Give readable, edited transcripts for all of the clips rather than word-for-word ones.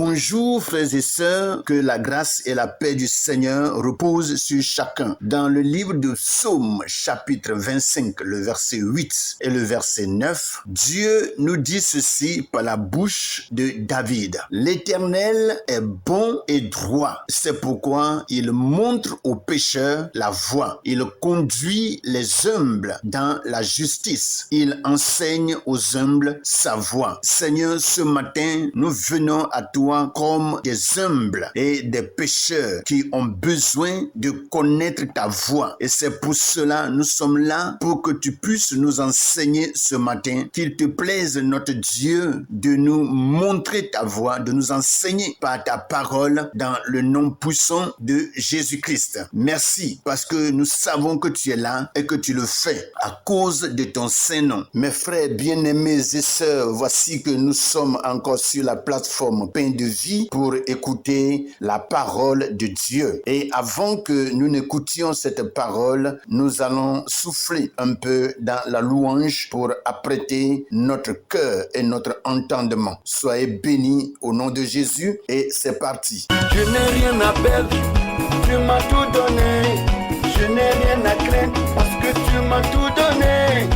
Bonjour frères et sœurs, que la grâce et la paix du Seigneur reposent sur chacun. Dans le livre de Psaume, chapitre 25, le verset 8 et le verset 9, Dieu nous dit ceci par la bouche de David. L'Éternel est bon et droit. C'est pourquoi il montre aux pécheurs la voie. Il conduit les humbles dans la justice. Il enseigne aux humbles sa voie. Seigneur, ce matin, nous venons à toi comme des humbles et des pécheurs qui ont besoin de connaître ta voix. Et c'est pour cela nous sommes là pour que tu puisses nous enseigner ce matin. Qu'il te plaise, notre Dieu, de nous montrer ta voix, de nous enseigner par ta parole dans le nom puissant de Jésus-Christ. Merci parce que nous savons que tu es là et que tu le fais à cause de ton Saint-Nom. Mes frères bien-aimés et sœurs, voici que nous sommes encore sur la plateforme Pain de vie pour écouter la parole de Dieu. Et avant que nous n'écoutions cette parole, nous allons souffler un peu dans la louange pour apprêter notre cœur et notre entendement. Soyez bénis au nom de Jésus et c'est parti. Je n'ai rien à perdre, tu m'as tout donné. Je n'ai rien à craindre parce que tu m'as tout donné.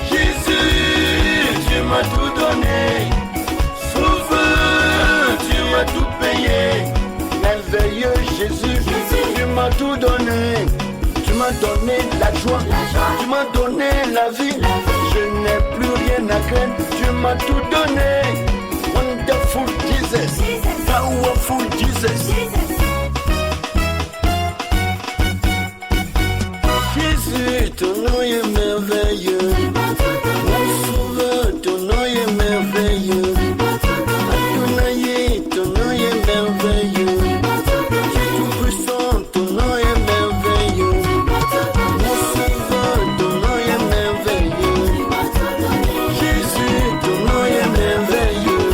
Jésus, tu m'as tout donné. Sauveur, tu m'as tout payé. Merveilleux Jésus, tu m'as tout donné. Tu m'as donné la joie, tu m'as donné la vie. Je n'ai plus rien à craindre, tu m'as tout donné. Wonderful Jesus, powerful Jesus. Jésus, ton nom est merveilleux. Mon sauveur, ton nom est merveilleux. Adonai, ton nom est merveilleux. Tout puissant, ton nom est merveilleux. Mon sauveur, ton nom est merveilleux. Jésus, ton nom est merveilleux.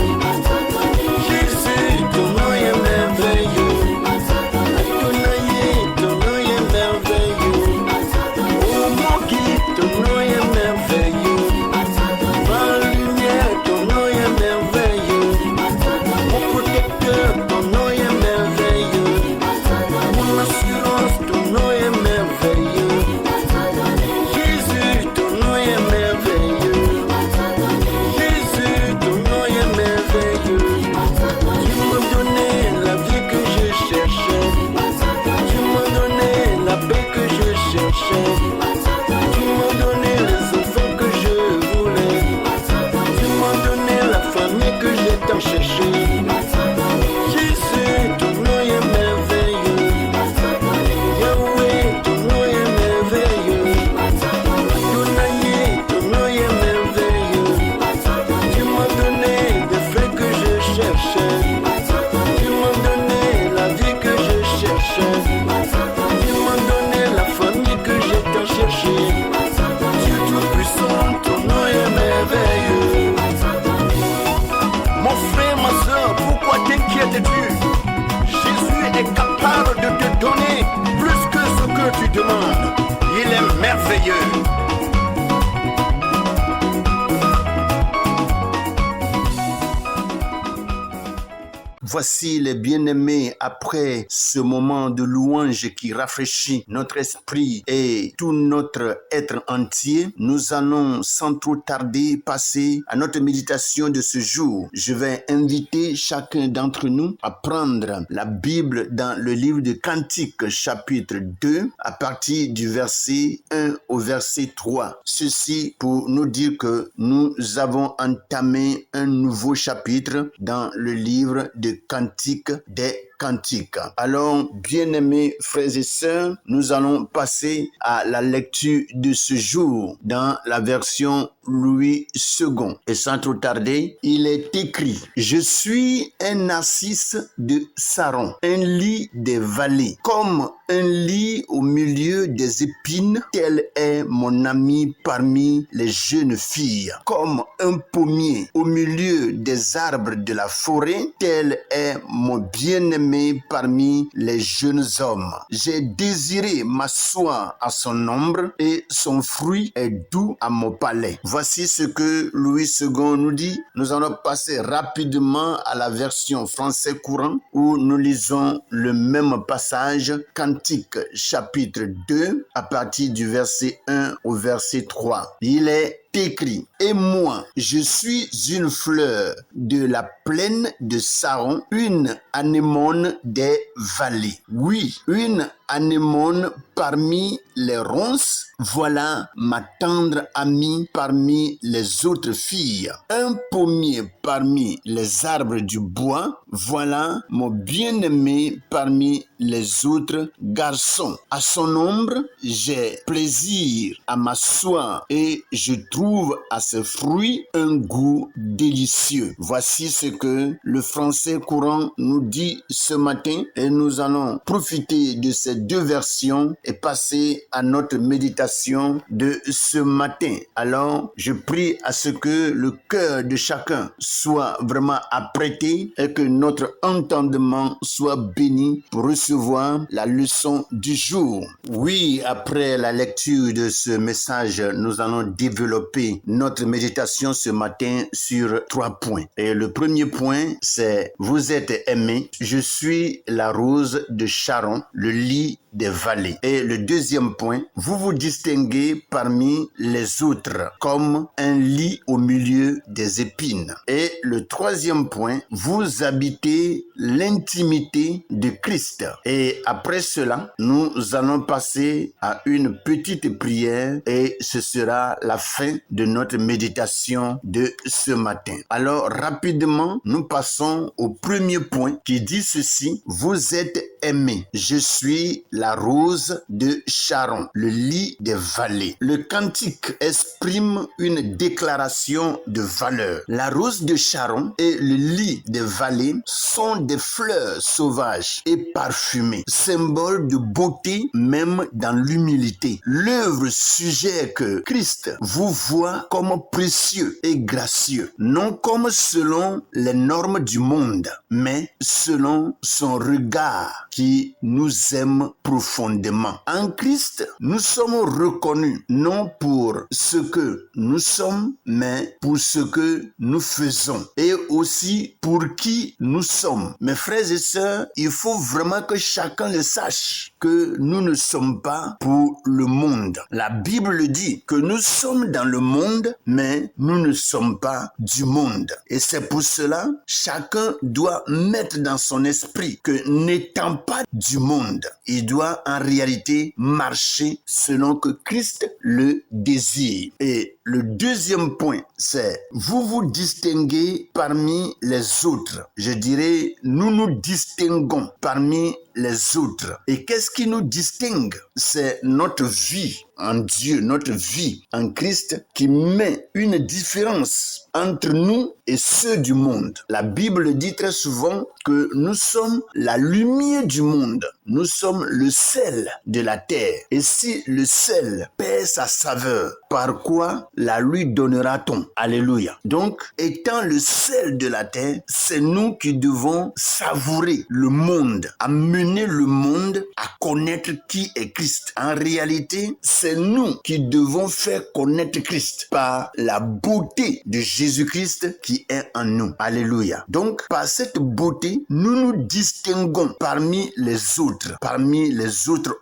Jésus, ton nom est merveilleux. Adonai, ton nom est merveilleux. Oh mon guide, ton nom est merveilleux. Ma lumière, ton nom est merveilleux. Mon protecteur, ton nom est merveilleux. Mon assurance, ton nom est merveilleux. Jésus, ton nom est merveilleux. Jésus, ton nom est merveilleux. Tu m'as donné la vie que je cherchais. Tu m'as donné la paix que je cherchais. Tu m'as donné les enfants que je voulais. Tu m'as donné la famille que j'ai tant cherché. Jésus, ton nom est merveilleux. Yahweh, ton nom est merveilleux. Adonai, ton nom est merveilleux. Tu m'as donné les faits que je cherchais. Tu m'as donné la vie que je cherchais. Tu m'as donné la famille que j'ai tant cherché. Dieu tout-puissant, ton nom est merveilleux. Mon frère, ma soeur, pourquoi t'inquiètes-tu? Jésus est capable de te donner plus que ce que tu demandes. Il est merveilleux. Voici les bien-aimés, après ce moment de louange qui rafraîchit notre esprit et tout notre être entier, nous allons sans trop tarder passer à notre méditation de ce jour. Je vais inviter chacun d'entre nous à prendre la Bible dans le livre de Cantiques, chapitre 2, à partir du verset 1 au verset 3. Ceci pour nous dire que nous avons entamé un nouveau chapitre dans le livre de Cantiques des Cantiques. Alors, bien-aimés frères et sœurs, nous allons passer à la lecture de ce jour dans la version Louis II. Et sans trop tarder, il est écrit: Je suis un narcisse de Saron, un lit des vallées, comme un lit au milieu des épines, tel est mon ami parmi les jeunes filles, comme un pommier au milieu des arbres de la forêt, tel est mon bien-aimé bien-aimé parmi les jeunes hommes. J'ai désiré m'asseoir à son ombre et son fruit est doux à mon palais. Voici ce que Louis II nous dit. Nous allons passer rapidement à la version français courant où nous lisons le même passage, Cantique chapitre 2 à partir du verset 1 au verset 3. Il est écrit: et moi, je suis une fleur de la plaine de Saron, une anémone des vallées. Oui, une anémone parmi les ronces. Voilà ma tendre amie parmi les autres filles. Un pommier parmi les arbres du bois. Voilà mon bien-aimé parmi les autres garçons. À son ombre, j'ai plaisir à m'asseoir et je trouve à ses fruits un goût délicieux. Voici ce que le français courant nous dit ce matin et nous allons profiter de ces deux versions et passer à notre méditation de ce matin. Alors, je prie à ce que le cœur de chacun soit vraiment apprêté et que notre entendement soit béni pour recevoir la leçon du jour. Oui, après la lecture de ce message, nous allons développer notre méditation ce matin sur 3 points. Et le premier point, c'est: vous êtes aimés, je suis la rose de Sharon, le lit des vallées. Et le deuxième point, vous vous distinguez parmi les autres comme un lit au milieu des épines. Et le troisième point, vous habitez l'intimité de Christ. Et après cela, nous allons passer à une petite prière et ce sera la fin de notre méditation de ce matin. Alors rapidement, nous passons au premier point qui dit ceci: vous êtes aimés, je suis la rose de Sharon, le lit des vallées. Le cantique exprime une déclaration de valeur. La rose de Sharon et le lit des vallées sont des fleurs sauvages et parfumées, symboles de beauté même dans l'humilité. L'œuvre suggère que Christ vous voit comme précieux et gracieux, non comme selon les normes du monde, mais selon son regard qui nous aime profondément. En Christ, nous sommes reconnus non pour ce que nous sommes, mais pour ce que nous faisons et aussi pour qui nous sommes. Mes frères et sœurs, il faut vraiment que chacun le sache que nous ne sommes pas pour le monde. La Bible dit que nous sommes dans le monde, mais nous ne sommes pas du monde. Et c'est pour cela, chacun doit mettre dans son esprit que n'étant pas du monde, il doit en réalité marcher selon que Christ le désire. Et le deuxième point, c'est: vous vous distinguez parmi les autres. Je dirais, nous nous distinguons parmi les autres. Et qu'est-ce qui nous distingue? C'est notre vie en Dieu, notre vie en Christ qui met une différence entre nous et ceux du monde. La Bible dit très souvent que nous sommes la lumière du monde. Nous sommes le sel de la terre. Et si le sel perd sa saveur, par quoi la lui donnera-t-on? Alléluia. Donc, étant le sel de la terre, c'est nous qui devons savourer le monde, amener le monde à connaître qui est Christ. En réalité, c'est nous qui devons faire connaître Christ par la beauté de Jésus-Christ qui est en nous. Alléluia. Donc, par cette beauté, nous nous distinguons parmi les autres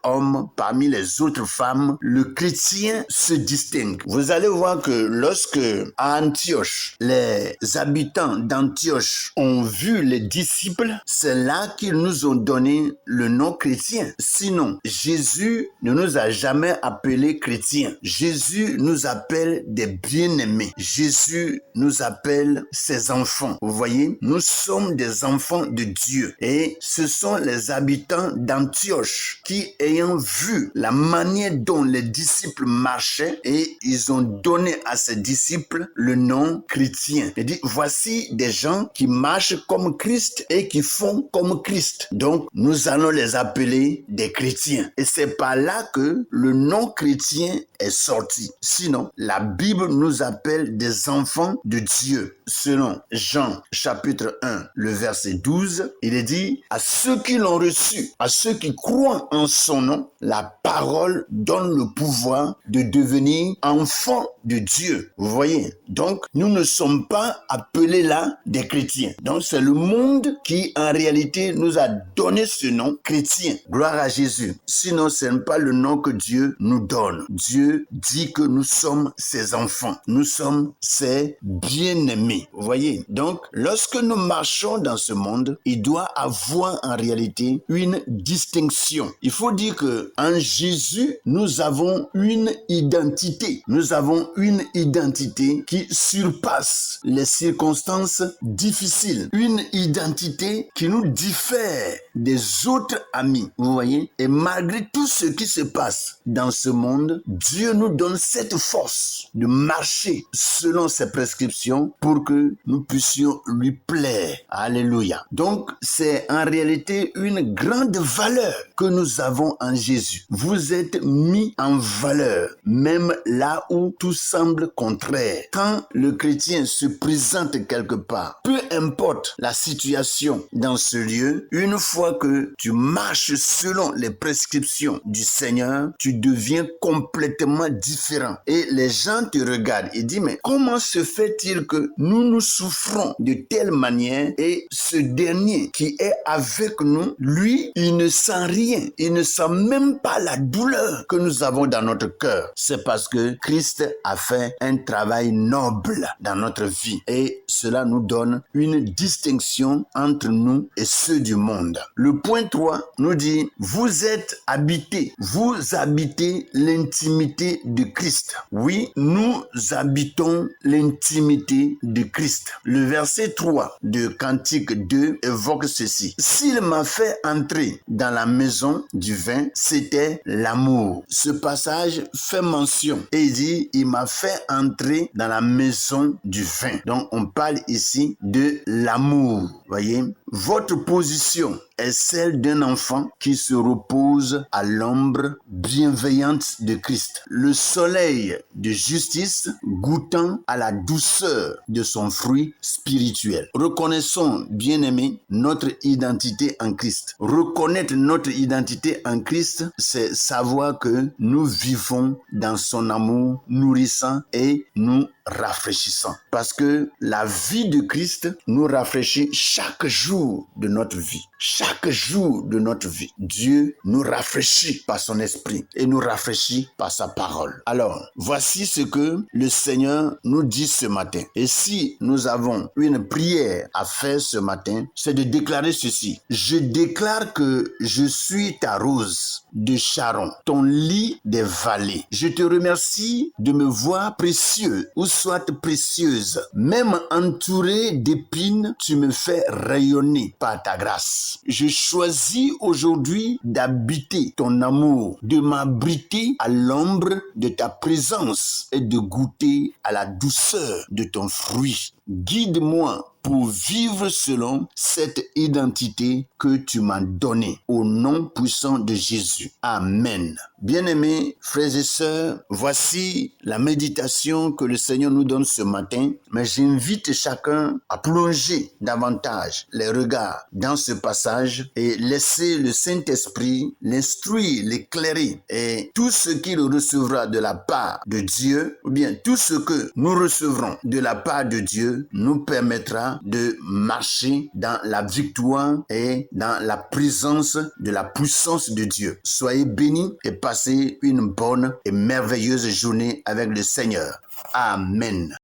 hommes, parmi les autres femmes. Le chrétien se distingue. Vous allez voir que lorsque à Antioche, les habitants d'Antioche ont vu les disciples, c'est là qu'ils nous ont donné le nom chrétien. Sinon, Jésus ne nous a jamais appelés chrétiens. Jésus nous appelle des bien-aimés. Jésus nous appelle ses enfants. Vous voyez, nous sommes des enfants de Dieu et ce sont les habitants d'Antioche qui, ayant vu la manière dont les disciples marchaient, et ils ont donné à ces disciples le nom chrétien. Il dit, voici des gens qui marchent comme Christ et qui font comme Christ. Donc, nous allons les appeler des chrétiens. Et c'est par là que le nom chrétien est sorti. Sinon, la Bible nous appelle des enfants de Dieu. Selon Jean chapitre 1, le verset 12, il est dit, à ceux qui l'ont reçu, à ceux qui croient en son nom, la parole donne le pouvoir de devenir enfants de Dieu. Vous voyez? Donc, nous ne sommes pas appelés là des chrétiens. Donc, c'est le monde qui, en réalité, nous a donné ce nom chrétien. Gloire à Jésus. Sinon, ce n'est pas le nom que Dieu nous donne. Dieu dit que nous sommes ses enfants. Nous sommes ses bien-aimés. Vous voyez? Donc, lorsque nous marchons dans ce monde, il doit avoir en réalité une distinction. Il faut dire que en Jésus, nous avons une identité. Nous avons une identité qui surpasse les circonstances difficiles. Une identité qui nous diffère des autres amis. Vous voyez? Et malgré tout ce qui se passe dans ce monde, Dieu nous donne cette force de marcher selon ses prescriptions pour que nous puissions lui plaire. Alléluia. Donc, c'est en réalité une grande valeur que nous avons en Jésus. Vous êtes mis en valeur, même là où tout semble contraire. Quand le chrétien se présente quelque part, peu importe la situation dans ce lieu, une fois que tu marches selon les prescriptions du Seigneur, tu deviens complètement différent. Et les gens te regardent et disent, mais comment se fait-il que nous souffrons de telle manière et ce dernier qui est avec nous, lui, il ne sent rien. Il ne sent même pas la douleur que nous avons dans notre cœur. C'est parce que Christ a fait un travail noble dans notre vie et cela nous donne une distinction entre nous et ceux du monde. Le point 3 nous dit, vous êtes habités, vous habitez l'intimité de Christ. Oui, nous habitons l'intimité de Christ. Le verset 3 de Cantique 2 évoque ceci. S'il m'a fait entrer dans la maison du vin, c'était l'amour. Ce passage fait mention et il dit, il m'a fait entrer dans la maison du vin. Donc, on parle ici de l'amour. Voyez, votre position est celle d'un enfant qui se repose à l'ombre bienveillante de Christ. Le soleil de justice goûtant à la douceur de son fruit spirituel. Reconnaissons, bien-aimés, notre identité en Christ. Reconnaître notre identité en Christ, c'est savoir que nous vivons dans son amour nourrissant et nous rafraîchissant. Parce que la vie de Christ nous rafraîchit chaque jour de notre vie. Chaque jour de notre vie. Dieu nous rafraîchit par son esprit et nous rafraîchit par sa parole. Alors, voici ce que le Seigneur nous dit ce matin. Et si nous avons une prière à faire ce matin, c'est de déclarer ceci. Je déclare que je suis ta rose de Sharon, ton lit des vallées. Je te remercie de me voir précieux ou soit précieuse. Même entourée d'épines, tu me fais rayonner par ta grâce. Je choisis aujourd'hui d'habiter ton amour, de m'abriter à l'ombre de ta présence et de goûter à la douceur de ton fruit. Guide-moi pour vivre selon cette identité que tu m'as donnée. Au nom puissant de Jésus. Amen. Bien-aimés frères et sœurs, voici la méditation que le Seigneur nous donne ce matin. Mais j'invite chacun à plonger davantage les regards dans ce passage et laisser le Saint-Esprit l'instruire, l'éclairer. Et tout ce qu'il recevra de la part de Dieu, ou bien tout ce que nous recevrons de la part de Dieu, nous permettra de marcher dans la victoire et dans la présence de la puissance de Dieu. Soyez bénis et passez une bonne et merveilleuse journée avec le Seigneur. Amen.